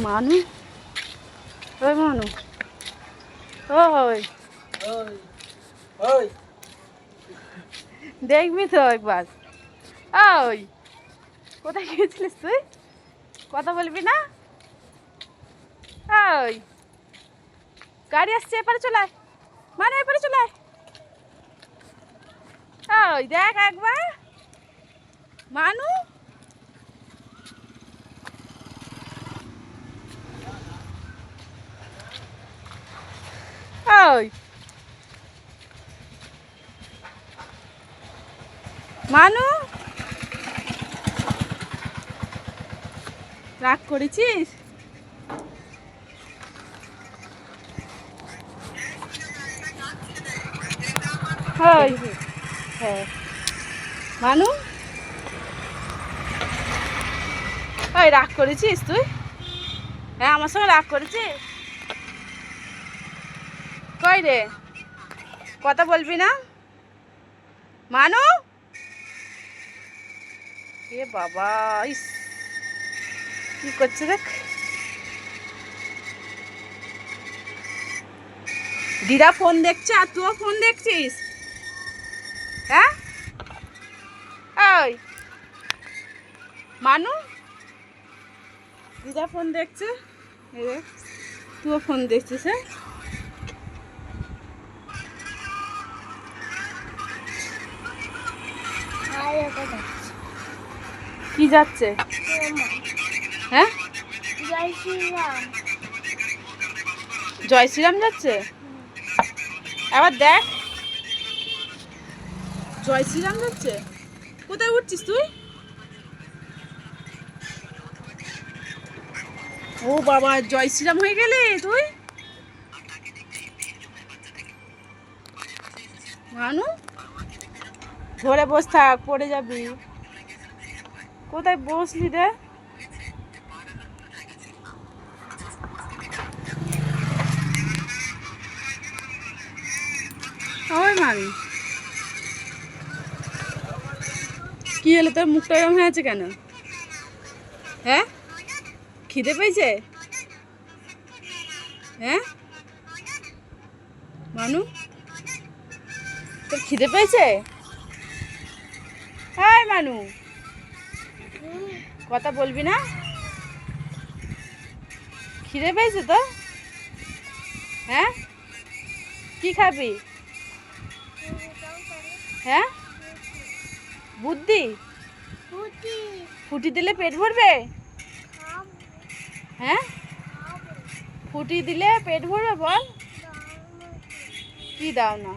মানু, ওই মানু, ওই ওই দেখবি তো একবার। ওই কোথায় গিয়েছিলিস তুই? কথা বলবি না? ওই গাড়ি আসছে, এপারে চলে আয়। মানে এপারে চলে আয়। ওই দেখ একবার মানু। ওই মানু, রাগ করেছিস? ওই হ্যাঁ মানু, ওই রাগ করেছিস তুই? হ্যাঁ আমার সঙ্গে রাগ করেছিস? কই রে, কথা বলবি না? মানু, এ বাবা, ইস কি করছে দেখ। দিদা ফোন দেখছে আর তুইও ফোন দেখছিস? হ্যাঁ ওই মানু, দিদা ফোন দেখছে, এই দেখ তুইও ফোন দেখছিস। হ্যাঁ কি যাচ্ছে? হ্যাঁ জয় শ্রীরাম যাচ্ছে। আবার দেখ জয় শ্রীরাম যাচ্ছে। কোথায় উঠছিস তুই? ও বাবা, জয় শ্রীরাম হয়ে গেলে তুই? মানু ধরে বস থাক, পড়ে যাবি। কোথায় বসলি রে? ওই মানু, কি হলো তোর? মুখটা এরকম হয়ে আছে কেন? হ্যাঁ খিদে পেয়েছে? হ্যাঁ মানু, তোর খিদে পেয়েছে? হ্যাঁ মানু, কথা বলবি না? খিদে পেয়েছে তো? হ্যাঁ কি খাবি? হ্যাঁ বুদ্ধি, ফুটি দিলে পেট ভরবে? হ্যাঁ ফুটি দিলে পেট ভরবে বল? কি দাও না?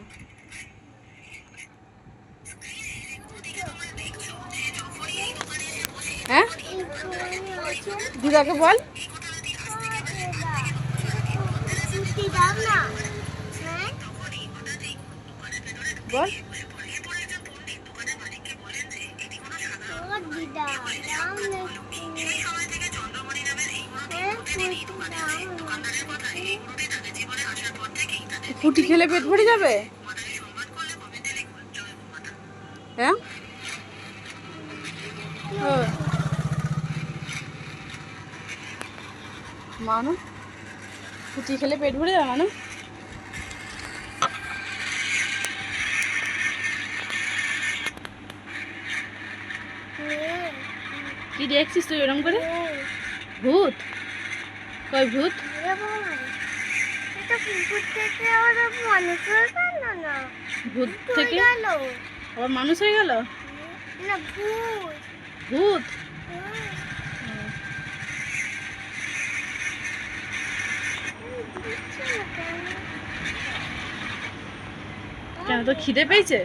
হ্যাঁ দিদাকে বল। বল ফুটি খেলে পেট ভরে যাবে? হ্যাঁ মানু, ফুটি খেলে পেট ভরে যাবে মানু? কি দেখছিস তুই এরকম করে? ভূত? কই ভূত? ভূত থেকে আবার মানুষ হয়ে গেল? ভূত? কেন তো খিদে পেয়েছে?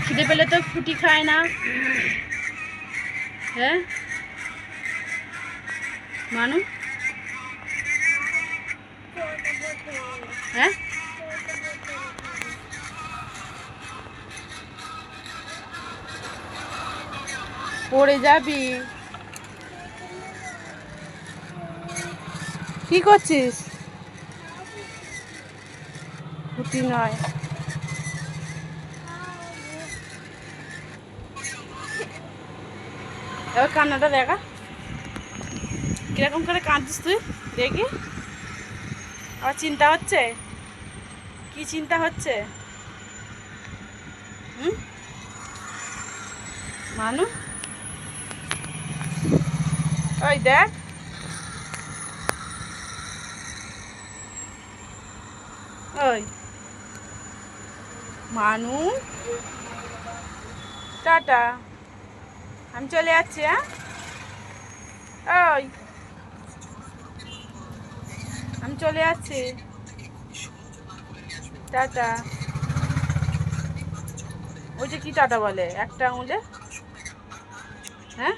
খিদে পেলে তো ফুটি খায় না। হ্যাঁ মানু, হ্যাঁ পড়ে যাবি। কি করছিস? ফুটি নয়। এবার কান্নাটা দেখা। কিরকম করে কাঁদছিস তুই? দেখি, আবার চিন্তা হচ্ছে? কি চিন্তা হচ্ছে? হুম? মানু, ওই দেখ, ওই মানু, টাটা, আমি চলে যাচ্ছি। হ্যাঁ, ওই আমি চলে যাচ্ছি, টাটা। ওই যে কি টাটা বলে একটা আঙুলে? হ্যাঁ,